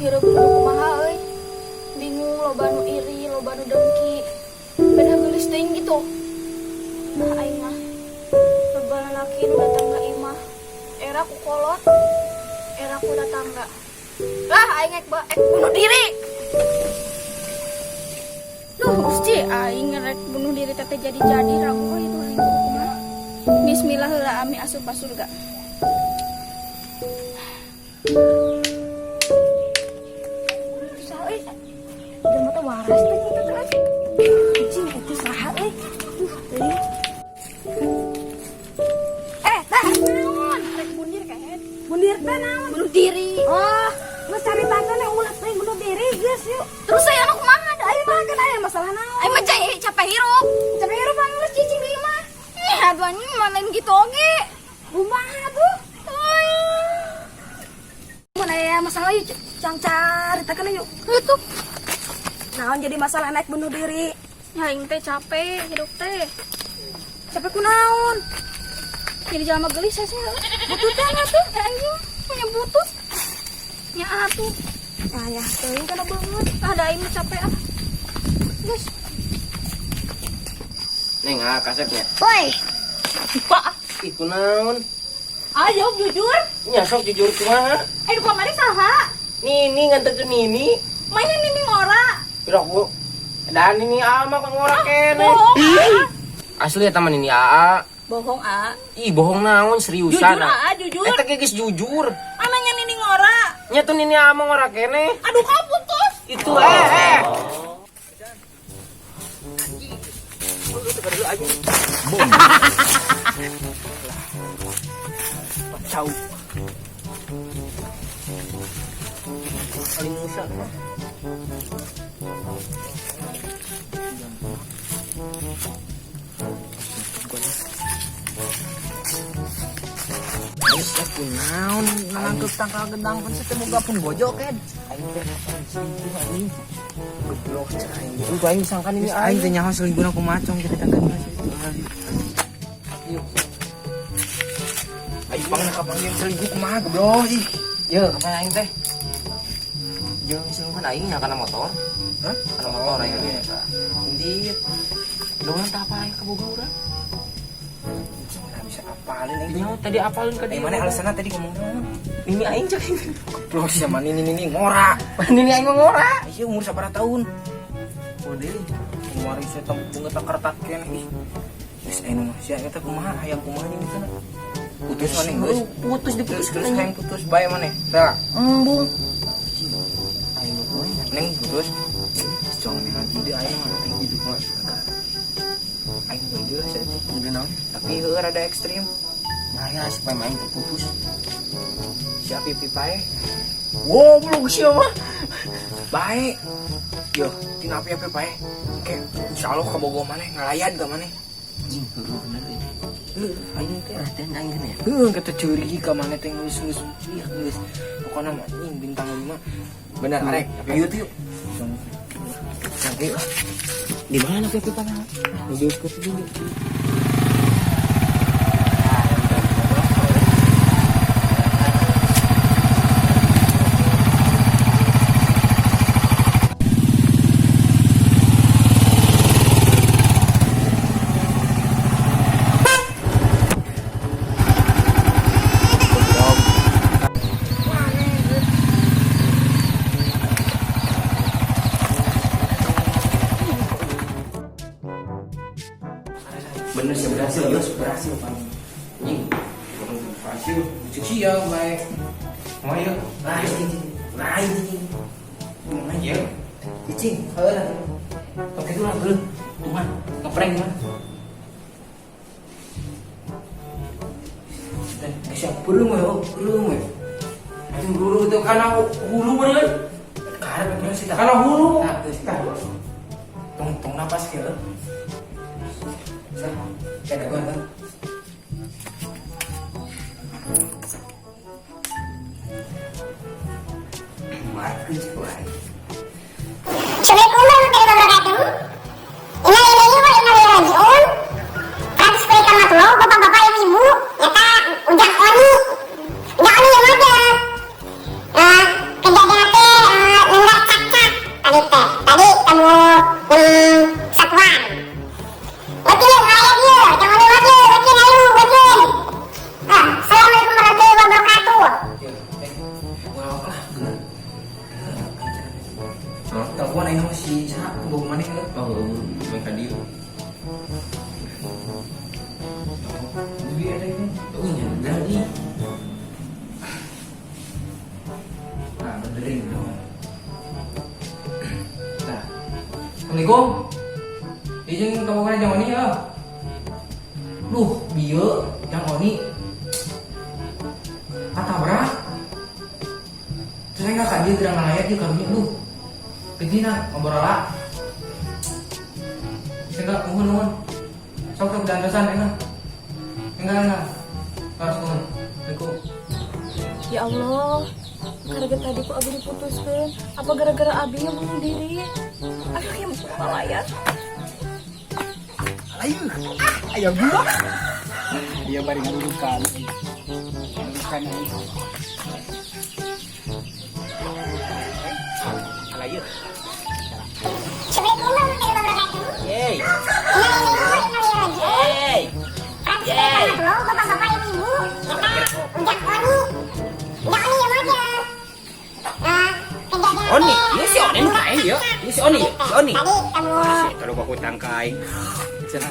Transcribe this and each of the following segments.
hirup kudu kumaha euy. Bingung, loba nu iri, loba nu dengki. Beda geulis teuing gitu. Nah aing mah loba lalaki nu datang ka imah. Era ku kolot, era ku datangga. Lah aing ek bunuh diri. Duh, Gusti, aing rek bunuh diri teh jadi ragu itu aing kumaha. Bismillah heula ami asup ka surga. Udah mata waras teh kita teh. Anjing itu saha euy. Teuing. Tah naon? Rek bundir kae. Bundir teh naon? Bunuh diri. Oh, geus caritakeun we ulah teh bunuh diri geus yuk. Terus saya anu kumaha da aya mah kan aya masalah naon? Ai mah capek hirup. Capek hirup geus cicing deui mah. Aduh anjing mah lain gitu oge. Kumaha tuh? Mun aya masalah yuk cang caritakeun yuk. Tuh. Naon jadi masalah naik bunuh diri? Ya aing teh capek hidup teh. Capek kunaon? Jadi jalma gelis saya. Bututnya atuh anjing, punya butut. Nya atuh. Ya teuing kana banget. Da aing capek ah. Geus. Neng kasepnya. Woi. Pak, ih kunaon? Ayo jujur. Nya sok jujur kumaha? Ayo kamari saha? Nini nganterkeun Nini. Mainan ini ngora. Pirok bu. Dan ini ama kok ngora kene. Bohong. Asli eta mah Nini Aa. Bohong A. Ih bohong naon seriusan. Jujur A, jujur. Eta geus jujur. Anaknya Nini ngora. Nya tuh Nini Aa mah ngora kene. Aduh kau putus. Itu Pacau. Paling musa. Bisa kunaon nangkep tangkal gendang pun setemu gapun bojok kan. Aing teh selingkuh anjing. Goblok cai. Itu aing sangkan ini aing teh nyaho selingkuh aku macong kita tangkan. Yuk. Aing panggil kapanggil selingkuh kumaha goblok ih. Ye, kapan aing teh? Jeung selingkuh aing nya kana motor. Hah? Kana motor aing teh. Indit. Doang teh apa aing kaboga urang? Bisa apalin aing nyaho tadi apalin ka di mana alasanna tadi ngomong naon? Ini aing cek. Goblok sama Nini ngora. Nini aing ngora. Ieu umur sabaraha tahun? Oh deui. Umur ieu teh bunga tak kertat keneh. Geus aing mah sia eta kumaha hayang kumaha Nini kana? Putus maneh geus. Putus diputuskeun hayang putus bae maneh. Tah. Embung. Aing boy neng putus. Cong nanti dia aing mah aing hidup mah aing jujur saya beunang tapi heuh rada ekstrim. Nah ya supaya main putus. Si Pipi pae. Goblok sia mah. Bae. Yo, tina Pipi pae. Oke, insyaallah kabogoh maneh ngalayan ka maneh. Anjing heuh bener ini. Aing teh teh aing ya. Heuh kata ceurik ka maneh teh geus geus. Pokona mah anjing bintang 5. Bener arek, ayo yuk. Nanti di mana Pipi pae? Di diskusi dulu. Bener sih berhasil, Yos berhasil Pak. Ini berhasil, cuci ya baik. Mau yuk, lain, mau aja, cicing, oke dulu lah dulu, tuhan ngeprank mah. Dan siap belum ya, itu dulu itu karena hulu bener, karena hulu, tong napas gitu. Kayak ada kan? Mati coy. Assalamualaikum warahmatullahi wabarakatuh. Innalillahi wa inna ilaihi raji'un. Assalamualaikum bapak-bapak yang ibu. Ya kak, ujang oni yang ada. Kejadian teh Telepon aing sama si Sa, bawa mana ya? Oh, main ka dieu. Jadi ada ini. Oh, nyandar nih. Nah, benerin dong. Nah. Assalamualaikum. Izin kamu kan yang ini ya. Duh, bieu yang oni. Kata berat. Saya nggak kaji gerang ngalayak di karunya lu. Kedina ngobrol lah. Saya nggak nuhun. Sok sok dandasan enggak. Enggak. Harus nuhun. Assalamualaikum. Ya Allah, gara-gara tadi ku abi diputuskan. Apa gara-gara abi yang bunuh diri? Aduh, yang malayat. Ayo gua. Dia baring ngurukan. Ngurukan ini. Alayu. Assalamualaikum warahmatullahi wabarakatuh. Yeay. Yeay. Yeay. Yeay. Bapak-bapak ibu-ibu, kita ujak Oni. Ujak Oni yang aja. Kejadian Oni, ini si Oni main ya. Ini si Oni, si Oni. tadi kamu Kalau aku tangkai. Sana.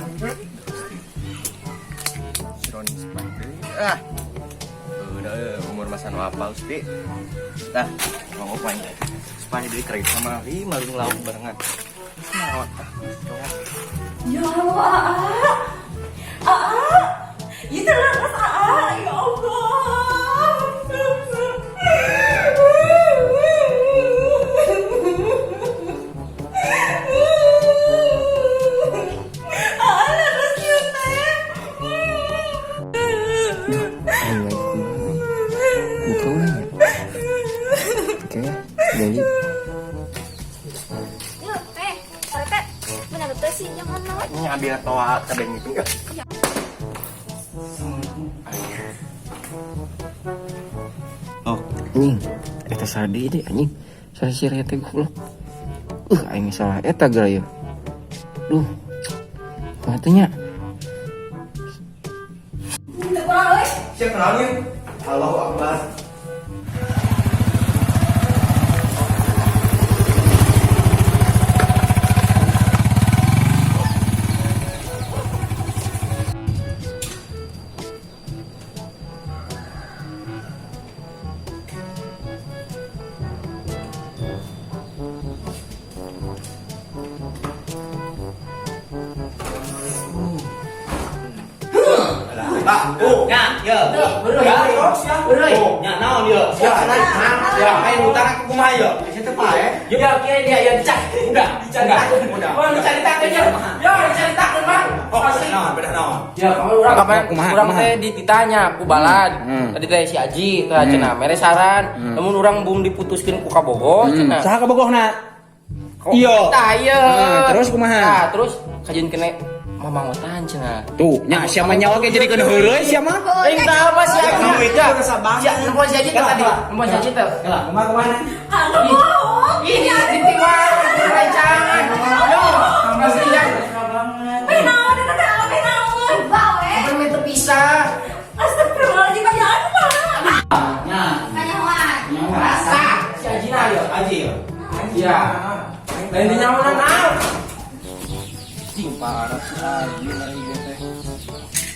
Sironi sepatu. Ah. Udah umur masa nu apa Usti? Dah, mau ngapain? Supaya dia kredit sama li maling lauk barengan. Naon tah? Ya Allah, itu lepas ya Jadi Yuk, Parete, benar betul sih jangan naik. ini ambil toa kadang itu enggak? Oh, anjing. Eta sadi deh anjing. Saya sireh teh goblok. Aing salah eta geura. Duh. Katanya. Siap kenalin. Allahu Akbar. Nya, ya. Beureuy. Beureuy. Nya naon ya? Ya, main utara ke kumaha ya? Situ pae. Ya kira dia ya dicak. Udah, dicak. Udah. Wah, dicari taknya. Ya, dicari tak Bang. Oh, beda naon? Ya, kamu urang Kumaha? urang teh ditanya ku balad. Tadi teh si Aji teh cenah mere saran. Lamun urang bung diputuskeun ku kabogoh cenah. Saha kabogohna? Iya. Tah ieu. Terus kumaha? Nah, terus kajian kene mamangotan cenah. Tuh, nya siapa nyawa ge jadi kena heureuy sia mah. Aing tah apa sih Aji? Kamu itu udah sabar. Ya, nempo si Aji teh tadi. Nempo si Aji teh. Kumaha kumaha? Ini inti mah rancangan. Yo, kasihan. Benar, itu teh apa naon? Bae. Sampai meter pisah. Astagfirullahaladzim, banyak anu mah. Nya, Banyak rasa si Aji na yo. Aji ya. Iya. Lain di nyawa naon? Cing parah lagi mari teh.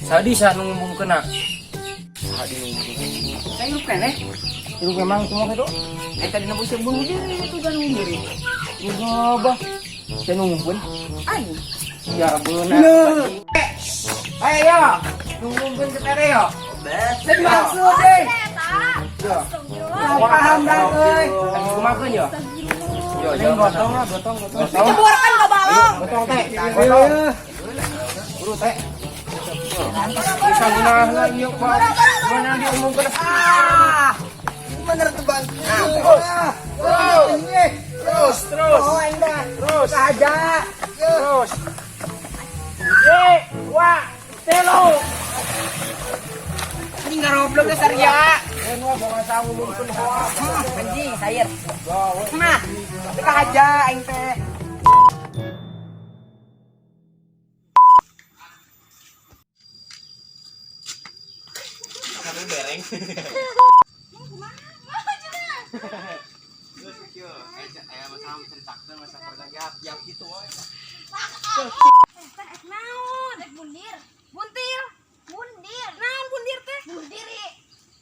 Tadi saya ngumpul kena. Tadi ngumpul. Saya hidup kan hidup memang cuma itu. Tadi nabung saya bunuh diri itu kan bunuh diri. Gabah. Saya ngumpul. Ayo. Ya benar. Ayo. Ngumpul ke tere yo. Saya maksud deh. Paham dah euy. Lagi kumakeun yo. Yo, gotong. Keluarkan ke balong. Gotong teh. Gotong. Buru teh. Bisa gunah lagi yuk Pak. Mana diumumkan? Bener tuh Bang. Terus. Oh, enggak. Terus aja. Terus. Ye, wah, telo. Ini ngaroblok dasar ya. Enwa bawa sawu mungkin hoa. Anjing, sayur. Nah, kita aja aing teh. masalah menceritakan masa keluarga yang gitu woy. Kan ek naon? Ek bundir. Buntir. Bundir. Naon bundir teh? Bundur diri.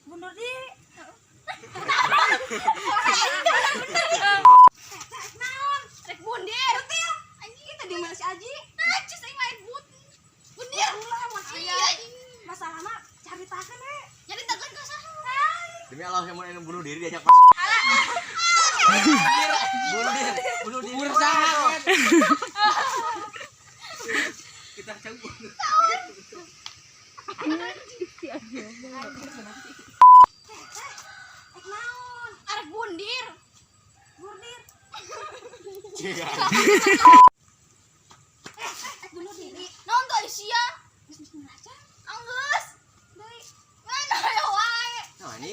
Bundur diri. Ek naon? Ek bundir. Buntir. Anjing kita di mana si Aji? Najis aing main bundir. Ulah masalah mah caritakeun we. Caritakeun ka saha? Demi Allah yang mau bunuh diri diajak pas. Bunuh diri. Berusaha. Kita cabut. Ek naon? Arek bundir. Bundir. Ek bunuh diri. Naon tuh Aisyah? Geus bismillah aja. Anggeus. Deui. Mana aya wae. Nah ini.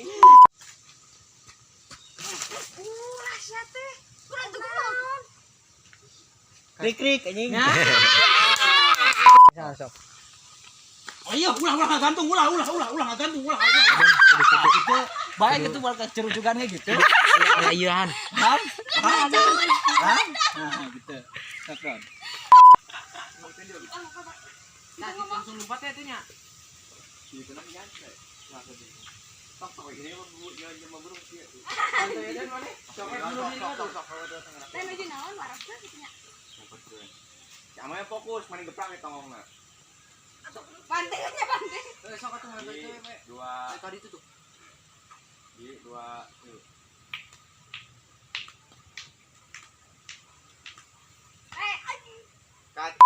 Ulah sia teh. Kurang tuh naon? Krik anjing. Sok. Oh iya, ulah gantung, ulah gantung, ulah. Itu baik itu buat kecerucukannya gitu. Ayuhan. Hah? Nah, gitu. Sakon. Langsung lompat ya itunya. Gitu lah kan. Tok ini Bu dia mau burung sih. Santai aja mana? Sok dulu ini tuh. Teh nuju naon warasna kitu nya. Jamanya fokus main geprang eta ngomongna. Pantengnya panteng. Sok atuh main teh we. Dua. Tadi itu tuh. Di dua. Anjing. Kat.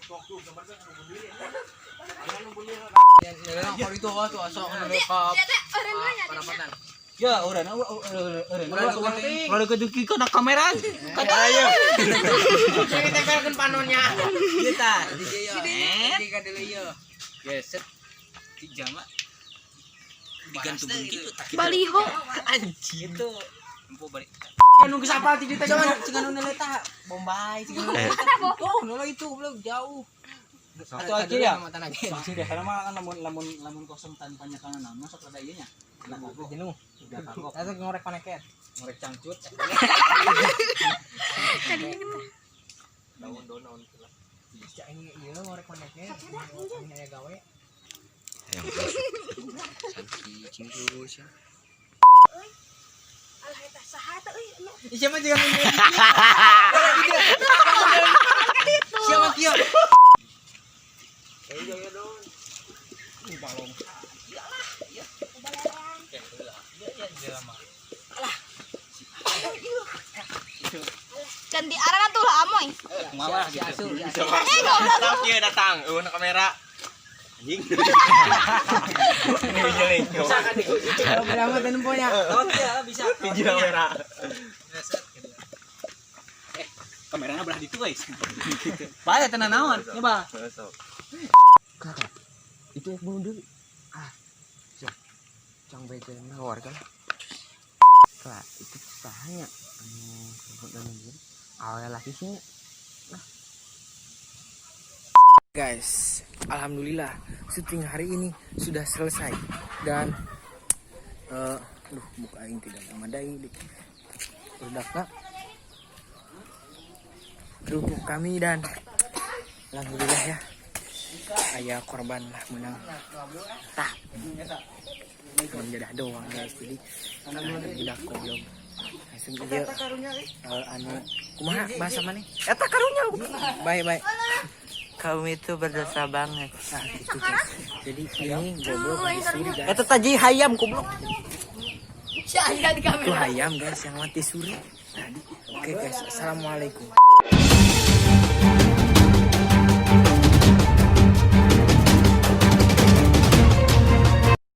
Sok tuh gambar kan bunuh diri. Jangan bunuh diri. Ya, kalau itu tuh asal ngelekap. Ya teh eureun nya. Parapatan. Ya, urang. Kalau keduki kena kamera. Ayo. Ini tempelkeun panonnya. Kita di dieu. Di ka deuleu ieu. Geset. 3 mah. Digantung gitu. Baliho. Anjir itu. Empu balik. Ya nunggu sapal ti dieu teh cenah nu leta. Bombay cenah nu leta. Oh, nu itu belum jauh. Satu aja ya. Sudah. Karena mah lamun kosong tanpa nyakangan nama sok rada ieu nya. Nah, aku jenuh. Udah kagok. Eta ngorek paneket. Ngorek cangcut. Daun-daun lah. Bisa ini ieu ngorek paneket. Ini aya gawe. Cinggus ya. Alah eta saha teh euy. Siapa jangan ini. Siapa kieu? Ayo ya dong. Ini balong. Can diarana tuh lah amoy. Kumaha gitu. Goblok. Kieu datang, eueun kamera. Anjing. Ini jeling. Bisa kan dikunci. Berapa temponya? Bisa. Hiji kamera. Kameranya belah ditu guys. Bae tenan naon? Coba. Kakak. Itu yang bunuh diri. Siap. Cang bege nawar kan. Kak, itu sahanya. Awalnya lagi sih. Guys, alhamdulillah syuting hari ini sudah selesai dan muka aing tidak memadai produknya dukung kami dan alhamdulillah ya ayah korban lah menang tak menjadah doang guys jadi udah goblok langsung aja anu kumaha bahasa mana eta karunya bye kaum itu berdosa banget. Nah, gitu guys. Jadi ini goblok disuruh guys. Eta taji hayam goblok. Syahida di kamera. Itu hayam guys yang mati suri. Tadi. Oke guys, assalamualaikum.